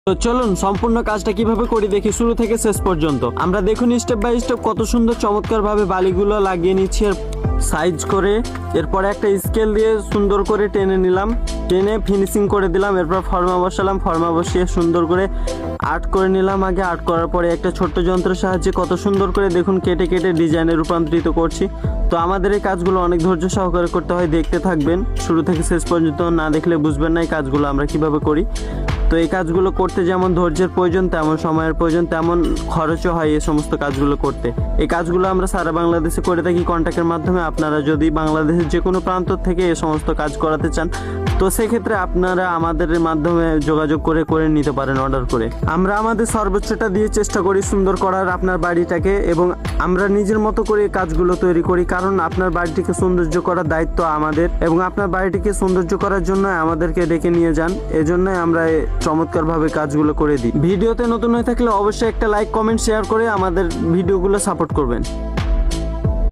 তো চলুন সম্পূর্ণ কাজটা কিভাবে করি দেখি শুরু থেকে শেষ পর্যন্ত। আমরা দেখুন স্টেপ বাই স্টেপ কত সুন্দর চমৎকার ভাবে বালিগুলো লাগিয়ে নিচ্ছি আর সাইজ করে, এরপরে একটা স্কেল দিয়ে সুন্দর করে টেনে নিলাম, টেনে ফিনিশিং করে দিলাম। এরপর ফর্মা বসালাম, ফর্মা বসিয়ে সুন্দর করে আর্ট করে নিলাম। আগে আর্ট করার পরে একটা ছোট্ট যন্ত্রের সাহায্যে কত সুন্দর করে দেখুন কেটে কেটে ডিজাইনে রূপান্তরিত করছি। তো আমাদের এই কাজগুলো অনেক ধৈর্য সহকারে করতে হয়, দেখতে থাকবেন শুরু থেকে শেষ পর্যন্ত, না দেখলে বুঝবেন না এই কাজগুলো আমরা কিভাবে করি। তো এই কাজগুলো করতে যেমন ধৈর্যের প্রয়োজন, তেমন সময়ের প্রয়োজন, তেমন খরচও হয় এই সমস্ত কাজগুলো করতে। এই কাজগুলো আমরা সারা বাংলাদেশে করে থাকি কন্ট্যাক্টের মাধ্যমে। আপনারা যদি বাংলাদেশের যে কোনো প্রান্ত থেকে এই সমস্ত কাজ করাতে চান, তো সেক্ষেত্রে আপনারা আমাদের মাধ্যমে যোগাযোগ করে নিতে পারেন অর্ডার করে। আমরা আমাদের সর্বোচ্চটা দিয়ে চেষ্টা করি সুন্দর করার আপনার বাড়িটাকে, এবং আমরা নিজের মতো করে এই কাজগুলো তৈরি করি, কারণ আপনার বাড়িটিকে সৌন্দর্য করার দায়িত্ব আমাদের, এবং আপনার বাড়িটিকে সৌন্দর্য করার জন্য আমাদেরকে ডেকে নিয়ে যান। এজন্যই আমরা চমৎকার ভাবে কাজগুলো করে দিই। ভিডিওতে নতুন হয়ে থাকলে অবশ্যই একটা লাইক, কমেন্ট, শেয়ার করে আমাদের ভিডিওগুলো সাপোর্ট করবেন।